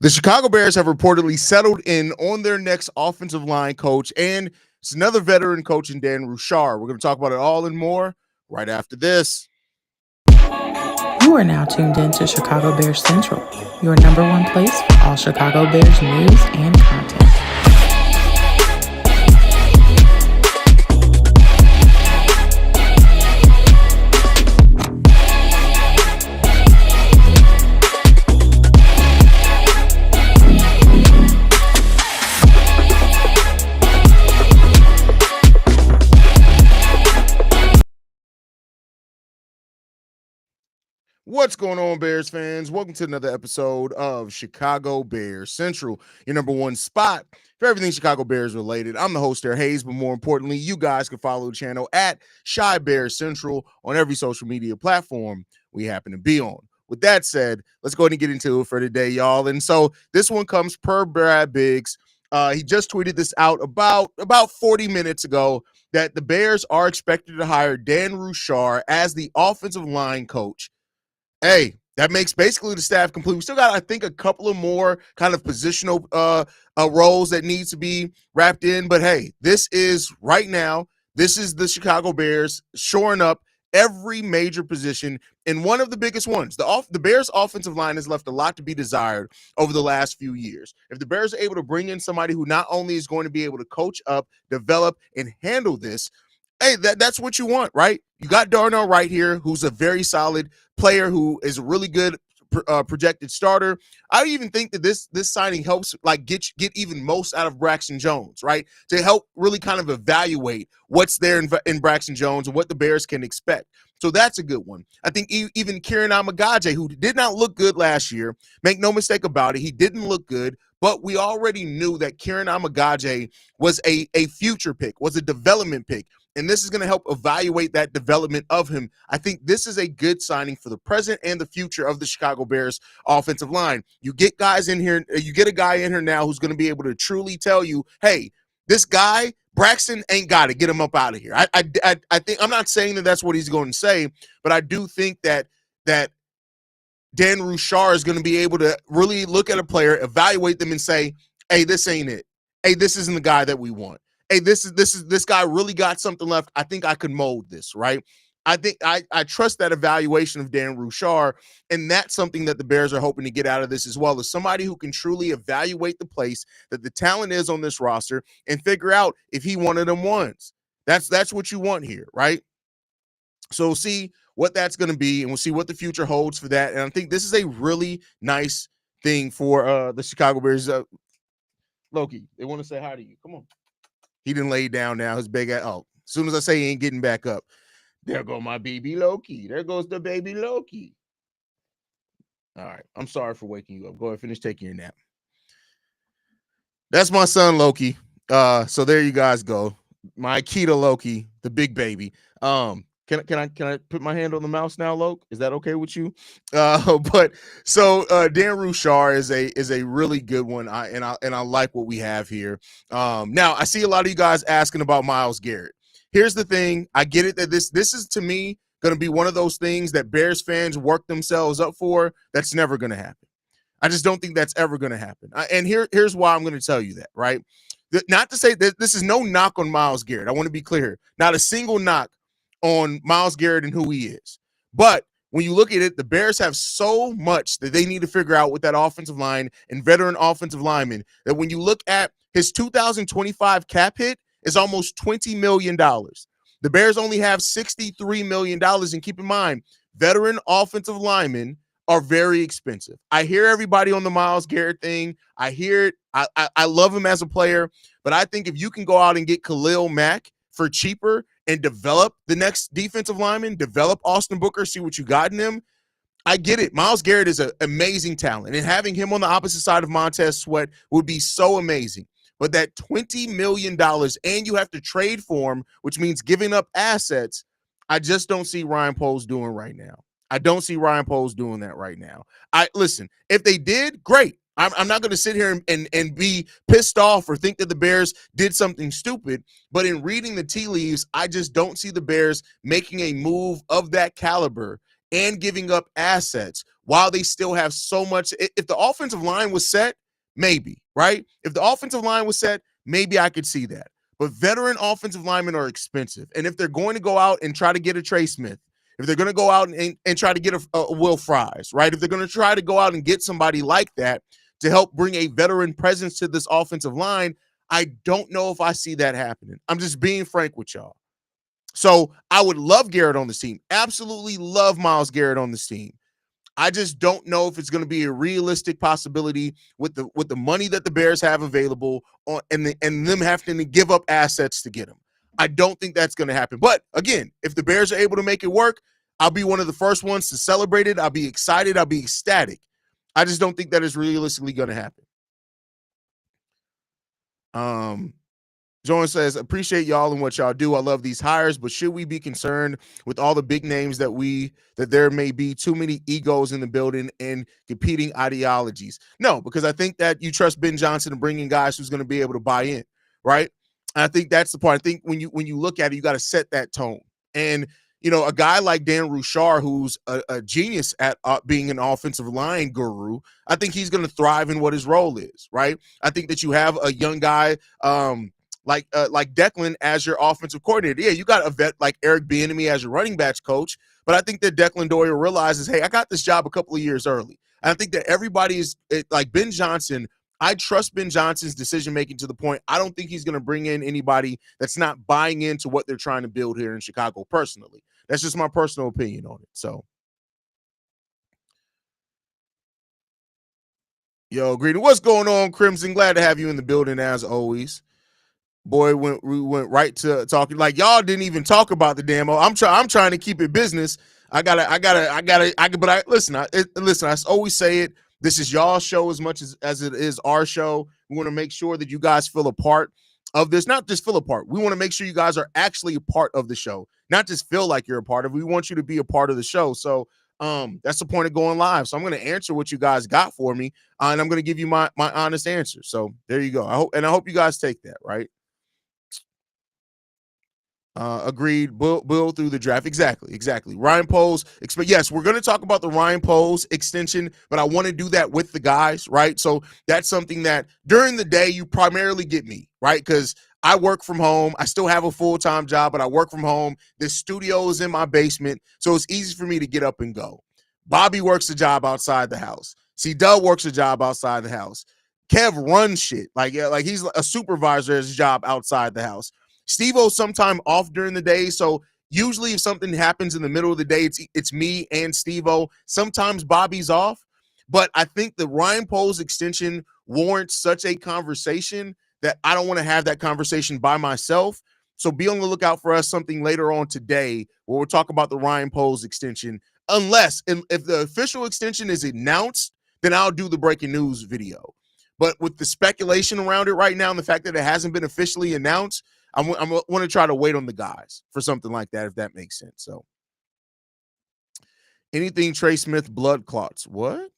The Chicago Bears have reportedly settled in on their next offensive line coach, and it's another veteran coach in Dan Roushar. We're going to talk about it all and more right after this. You are now tuned in to Chicago Bears Central, your number one place for all Chicago Bears news and content. What's going on, Bears fans? Welcome to another episode of Chicago Bears Central, your number one spot for everything Chicago Bears related. I'm the host, Eric Hayes, but more importantly, you guys can follow the channel at Chi Bears Central on every social media platform we happen to be on. With that said, let's go ahead and get into it for today, y'all. And so this one comes per Brad Biggs. He just tweeted this out about 40 minutes ago that the Bears are expected to hire Dan Roushar as the offensive line coach. Hey, that makes basically the staff complete. We still got, I think, a couple of more kind of positional roles that needs to be wrapped in. But hey, this is right now, this is the Chicago Bears shoring up every major position, and one of the biggest ones. The Bears' offensive line has left a lot to be desired over the last few years. If the Bears are able to bring in somebody who not only is going to be able to coach up, develop, and handle this, hey, that's what you want, right? You got Darnell right here, who's a very solid player, who is a really good projected starter. I even think that this signing helps like get even most out of Braxton Jones, right? To help really kind of evaluate what's there in Braxton Jones and what the Bears can expect. So that's a good one. I think even Kieran Amagaje, who did not look good last year, make no mistake about it, he didn't look good, but we already knew that Kieran Amagaje was a future pick, was a development pick. And this is going to help evaluate that development of him. I think this is a good signing for the present and the future of the Chicago Bears offensive line. You get guys in here, you get a guy in here now who's going to be able to truly tell you, hey, this guy, Braxton, ain't got it. Get him up out of here. I think, I'm not saying that that's what he's going to say, but I do think that Dan Roushar is going to be able to really look at a player, evaluate them, and say, hey, this ain't it. Hey, this isn't the guy that we want. Hey, this guy really got something left. I think I could mold this, right? I think I trust that evaluation of Dan Roushar, and that's something that the Bears are hoping to get out of this as well, as somebody who can truly evaluate the place that the talent is on this roster and figure out if he one of them ones. That's what you want here, right? So we'll see what that's going to be, and we'll see what the future holds for that. And I think this is a really nice thing for the Chicago Bears. Loki, they want to say hi to you. Come on. He didn't lay down now. His big ass. Oh, as soon as I say he ain't getting back up, there go my baby Loki. There goes the baby Loki. All right. I'm sorry for waking you up. Go ahead, finish taking your nap. That's my son Loki. So there you guys go. My Akita Loki, the big baby. Can I put my hand on the mouse now, Loke? Is that okay with you? But so Dan Roushar is a really good one. I like what we have here. Now I see a lot of you guys asking about Myles Garrett. Here's the thing. I get it that this is, to me, going to be one of those things that Bears fans work themselves up for. That's never going to happen. I just don't think that's ever going to happen. And here's why I'm going to tell you that, right? Not to say that this is no knock on Myles Garrett. I want to be clear. Not a single knock on Myles Garrett and who he is. But when you look at it, the Bears have so much that they need to figure out with that offensive line and veteran offensive linemen that when you look at his 2025 cap hit is almost $20 million. The Bears only have $63 million. And keep in mind, veteran offensive linemen are very expensive. I hear everybody on the Myles Garrett thing. I hear it. I love him as a player. But I think if you can go out and get Khalil Mack for cheaper and develop the next defensive lineman, develop Austin Booker, see what you got in him, I get it. Myles Garrett is an amazing talent, and having him on the opposite side of Montez Sweat would be so amazing. But that $20 million, and you have to trade for him, which means giving up assets, I just don't see Ryan Poles doing right now. I don't see Ryan Poles doing that right now. Listen, if they did, great. I'm not going to sit here and be pissed off or think that the Bears did something stupid. But in reading the tea leaves, I just don't see the Bears making a move of that caliber and giving up assets while they still have so much. If the offensive line was set, maybe, right? If the offensive line was set, maybe I could see that. But veteran offensive linemen are expensive. And if they're going to go out and try to get a Trey Smith, if they're going to go out and try to get a Will Fries, right? If they're going to try to go out and get somebody like that to help bring a veteran presence to this offensive line, I don't know if I see that happening. I'm just being frank with y'all. So I would love Garrett on this team. Absolutely love Myles Garrett on this team. I just don't know if it's going to be a realistic possibility with the money that the Bears have available and them having to give up assets to get him. I don't think that's going to happen. But again, if the Bears are able to make it work, I'll be one of the first ones to celebrate it. I'll be excited. I'll be ecstatic. I just don't think that is realistically going to happen. Joan says, appreciate y'all and what y'all do. I love these hires, but should we be concerned with all the big names that there may be too many egos in the building and competing ideologies? No, because I think that you trust Ben Johnson to bring in guys who's going to be able to buy in, right? I think that's the part. I think when you look at it, you got to set that tone. And a guy like Dan Roushar, who's a genius at being an offensive line guru, I think he's going to thrive in what his role is, right? I think that you have a young guy like Declan as your offensive coordinator. Yeah, you got a vet like Eric Bieniemy as your running backs coach, but I think that Declan Doyer realizes, hey, I got this job a couple of years early. And I think that everybody is like Ben Johnson. I trust Ben Johnson's decision-making to the point I don't think he's going to bring in anybody that's not buying into what they're trying to build here in Chicago personally. That's just my personal opinion on it. So, yo, Greeting, what's going on, Crimson? Glad to have you in the building as always. Boy, we went right to talking like y'all didn't even talk about the demo. I'm trying to keep it business. But listen, I always say it. This is y'all's show as much as it is our show. We want to make sure that you guys feel a part of this, not just feel a part. We want to make sure you guys are actually a part of the show, not just feel like you're a part of it. We want you to be a part of the show. So that's the point of going live. So I'm going to answer what you guys got for me, and I'm going to give you my honest answer. So there you go. I hope you guys take that, right? Agreed. Build through the draft. Exactly. Ryan Poles. Yes, we're going to talk about the Ryan Poles extension, but I want to do that with the guys, right? So that's something that during the day you primarily get me, right? Because I work from home. I still have a full-time job, but I work from home. The studio is in my basement, so it's easy for me to get up and go. Bobby works a job outside the house. C-Dub works a job outside the house. Kev runs shit. Like he's a supervisor at his job outside the house. Steve-O's sometime off during the day, so usually if something happens in the middle of the day, it's me and Steve-O. Sometimes Bobby's off, but I think the Ryan Poles extension warrants such a conversation that I don't want to have that conversation by myself. So be on the lookout for us something later on today where we'll talk about the Ryan Poles extension. If the official extension is announced, then I'll do the breaking news video. But with the speculation around it right now and the fact that it hasn't been officially announced, I want to try to wait on the guys for something like that, if that makes sense. So anything Trey Smith blood clots. What?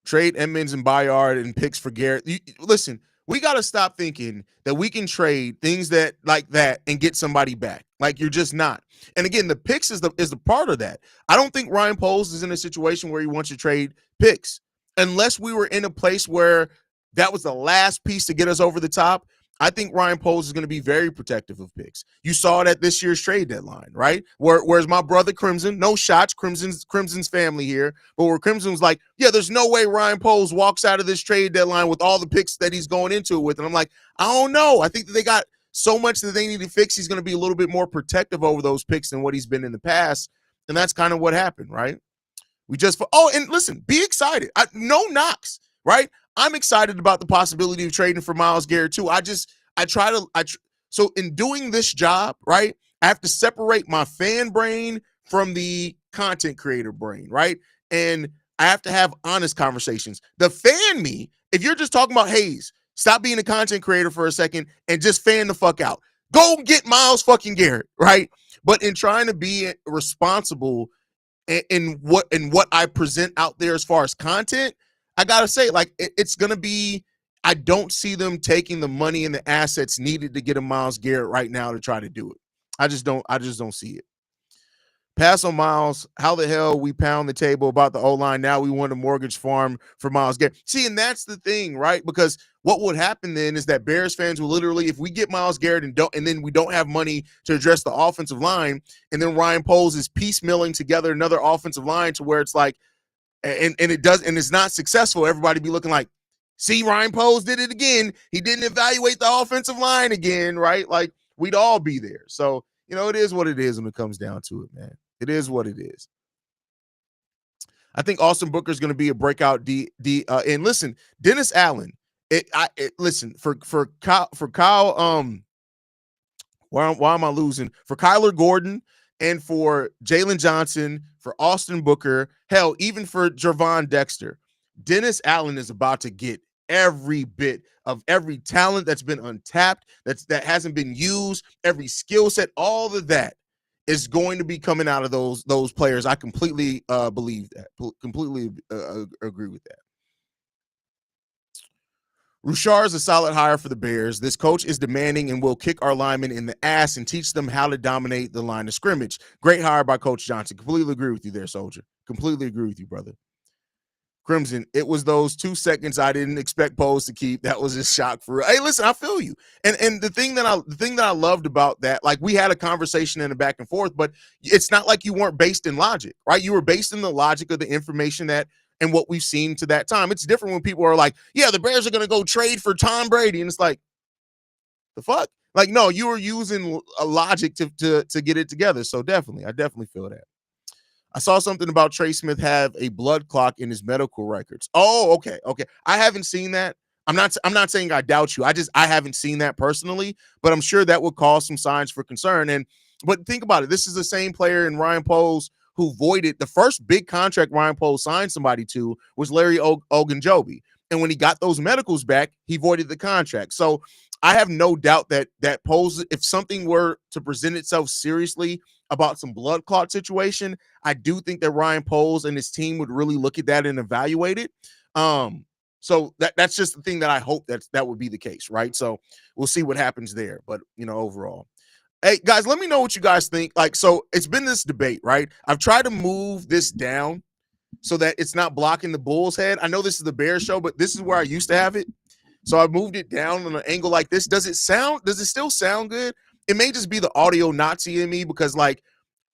Trade Edmonds and Bayard and picks for Garrett. Listen, we got to stop thinking that we can trade things that like that and get somebody back. Like you're just not. And again, the picks is the part of that. I don't think Ryan Poles is in a situation where he wants to trade picks unless we were in a place where that was the last piece to get us over the top. I think Ryan Poles is going to be very protective of picks. You saw it at this year's trade deadline, right? Whereas my brother Crimson, no shots, Crimson's family here, but where Crimson was like, yeah, there's no way Ryan Poles walks out of this trade deadline with all the picks that he's going into it with. And I'm like, I don't know. I think that they got so much that they need to fix. He's going to be a little bit more protective over those picks than what he's been in the past. And that's kind of what happened, right? And listen, be excited. No knocks, right? I'm excited about the possibility of trading for Myles Garrett too. So in doing this job, right, I have to separate my fan brain from the content creator brain, right? And I have to have honest conversations. The fan me, if you're just talking about Hayes, stop being a content creator for a second and just fan the fuck out. Go get Myles fucking Garrett, right? But in trying to be responsible in what I present out there as far as content, I gotta say, like, it's gonna be. I don't see them taking the money and the assets needed to get a Myles Garrett right now to try to do it. I just don't see it. Pass on Myles. How the hell we pound the table about the O-line? Now we want a mortgage farm for Myles Garrett. See, and that's the thing, right? Because what would happen then is that Bears fans will literally, if we get Myles Garrett and then we don't have money to address the offensive line, and then Ryan Poles is piecemealing together another offensive line to where it's like, and it does, and it's not successful. Everybody be looking like, see, Ryan Poles did it again. He didn't evaluate the offensive line again, right? Like we'd all be there. So it is what it is when it comes down to it, man. It is what it is. I think Austin Booker is going to be a breakout and listen, Dennis Allen. Listen for Kyle. Why am I losing? For Kyler Gordon and for Jalen Johnson, for Austin Booker, hell, even for Jervon Dexter, Dennis Allen is about to get every bit of every talent that's been untapped, that hasn't been used, every skill set, all of that is going to be coming out of those players. I completely believe that. Completely agree with that. Roushar is a solid hire for the Bears. This coach is demanding and will kick our linemen in the ass and teach them how to dominate the line of scrimmage. Great hire by Coach Johnson. Completely agree with you there, Soldier. Completely agree with you, brother. Crimson, it was those 2 seconds I didn't expect Pose to keep. That was a shock for real. Hey, listen, I feel you. And the thing that I loved about that, like we had a conversation in the back and forth, but it's not like you weren't based in logic, right? You were based in the logic of the information that and what we've seen to that time. It's different when people are like, yeah, the Bears are going to go trade for Tom Brady. And it's like, the fuck? Like, no, you were using a logic to get it together. So I definitely feel that. I saw something about Trey Smith have a blood clot in his medical records. Oh, okay. I haven't seen that. I'm not saying I doubt you. I haven't seen that personally, but I'm sure that would cause some signs for concern. But think about it. This is the same player in Ryan Poles who voided the first big contract Ryan Poles signed somebody to was Larry Ogunjobi. And when he got those medicals back, he voided the contract. So I have no doubt that Poles, if something were to present itself seriously about some blood clot situation, I do think that Ryan Poles and his team would really look at that and evaluate it. So that's just the thing that I hope that would be the case, right? So we'll see what happens there. But overall, hey guys, let me know what you guys think. Like, so it's been this debate, right? I've tried to move this down so that it's not blocking the Bulls' head. I know this is the Bears show, but this is where I used to have it. So I moved it down on an angle like this. Does it still sound good? It may just be the audio Nazi in me because like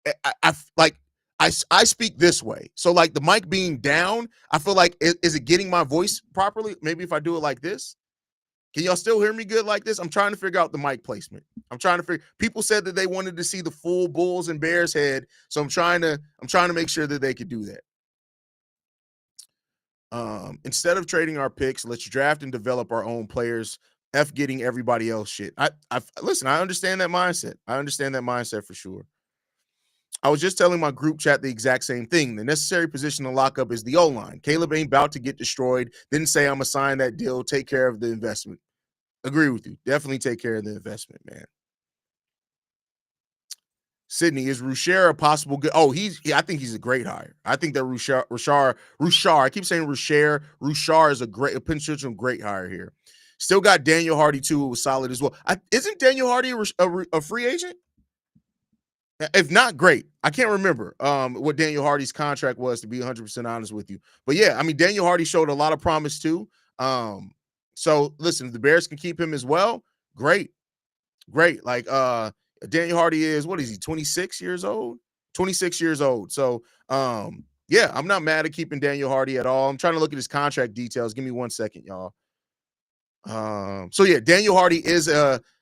I speak this way. So like the mic being down, I feel like is it getting my voice properly? Maybe if I do it like this. Can y'all still hear me good like this? I'm trying to figure out the mic placement. People said that they wanted to see the full Bulls and Bears head. So I'm trying to make sure that they could do that. Instead of trading our picks, let's draft and develop our own players. F getting everybody else shit. Listen, I understand that mindset. I understand that mindset for sure. I was just telling my group chat the exact same thing. The necessary position to lock up is the O-line. Caleb ain't about to get destroyed. Didn't say I'm going to sign that deal. Take care of the investment. Agree with you. Definitely take care of the investment, man. Sydney, is Rushar a possible good? Oh, I think he's a great hire. I think that Rushar. I keep saying Rushar is a potential great hire here. Still got Daniel Hardy too, who was solid as well. Isn't Daniel Hardy a free agent? If not, great. I can't remember what Daniel Hardy's contract was, to be 100% honest with you. But yeah, I mean, Daniel Hardy showed a lot of promise too. So listen, if the Bears can keep him as well, great. Like Daniel Hardy is, what is he, 26 years old? 26 years old. So yeah, I'm not mad at keeping Daniel Hardy at all. I'm trying to look at his contract details. Give me 1 second, y'all. So yeah, Daniel Hardy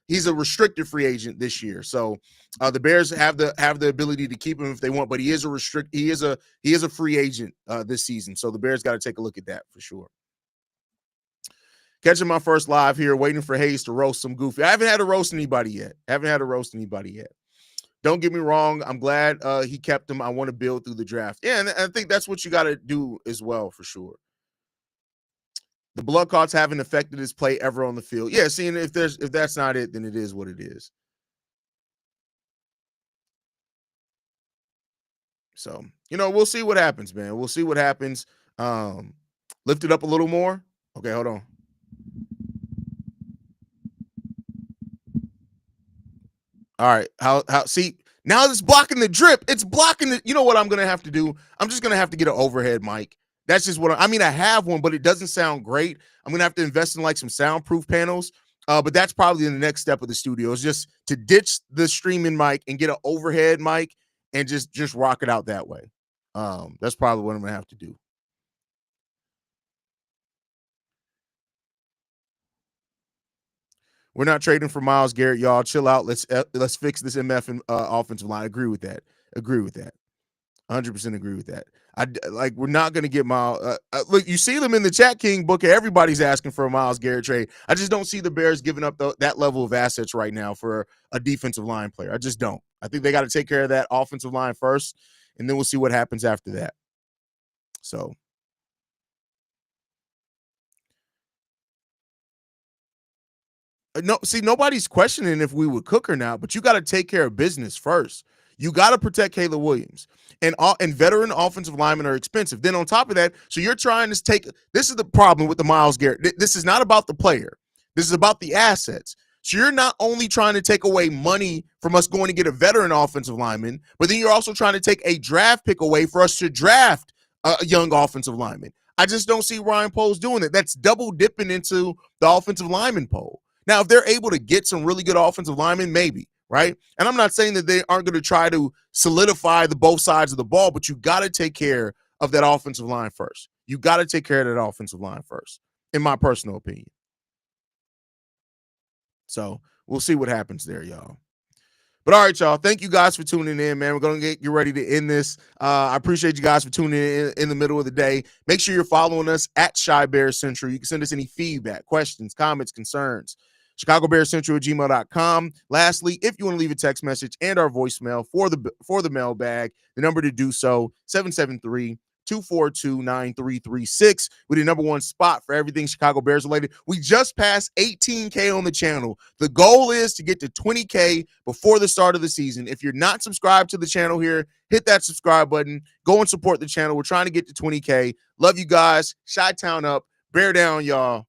he's a restricted free agent this year. So the Bears have the ability to keep him if they want, but he is a free agent this season. So the Bears got to take a look at that for sure. Catching my first live here, waiting for Hayes to roast some goofy. I haven't had to roast anybody yet. Don't get me wrong. I'm glad he kept him. I want to build through the draft. Yeah, and I think that's what you got to do as well for sure. The blood clots haven't affected his play ever on the field. Yeah, seeing if that's not it, then it is what it is. So, we'll see what happens, man. We'll see what happens. Lift it up a little more. Okay, hold on. All right. See, Now it's blocking the drip. It's blocking the, you know what I'm going to have to do? I'm just going to have to get an overhead mic. That's just what I mean. I have one, but it doesn't sound great. I'm going to have to invest in like some soundproof panels. But that's probably the next step of the studio is just to ditch the streaming mic and get an overhead mic and just rock it out that way. That's probably what I'm going to have to do. We're not trading for Myles Garrett, y'all. Chill out. Let's fix this MF and offensive line. Agree with that. 100% agree with that. We're not going to get Myles. Look, you see them in the chat, King Booker. Everybody's asking for a Myles Garrett trade. I just don't see the Bears giving up that level of assets right now for a defensive line player. I just don't. I think they got to take care of that offensive line first, and then we'll see what happens after that. So. No, see, nobody's questioning if we would cook or not, but you got to take care of business first. You got to protect Caleb Williams, and veteran offensive linemen are expensive. Then on top of that, so you're trying to take. This is the problem with the Myles Garrett. This is not about the player. This is about the assets. So you're not only trying to take away money from us going to get a veteran offensive lineman, but then you're also trying to take a draft pick away for us to draft a young offensive lineman. I just don't see Ryan Poles doing that. That's double dipping into the offensive lineman pool. Now, if they're able to get some really good offensive linemen, maybe, right? And I'm not saying that they aren't going to try to solidify the both sides of the ball, but you got to take care of that offensive line first. You got to take care of that offensive line first, in my personal opinion. So we'll see what happens there, y'all. But all right, y'all. Thank you guys for tuning in, man. We're going to get ready to end this. I appreciate you guys for tuning in the middle of the day. Make sure you're following us at Shy Bears Central. You can send us any feedback, questions, comments, concerns. ChicagoBearsCentral@gmail.com. Lastly, if you want to leave a text message and our voicemail for the mailbag, the number to do so, 773-242-9336. We're the number one spot for everything Chicago Bears related. We just passed 18K on the channel. The goal is to get to 20K before the start of the season. If you're not subscribed to the channel here, hit that subscribe button. Go and support the channel. We're trying to get to 20K. Love you guys. Chi-Town up. Bear down, y'all.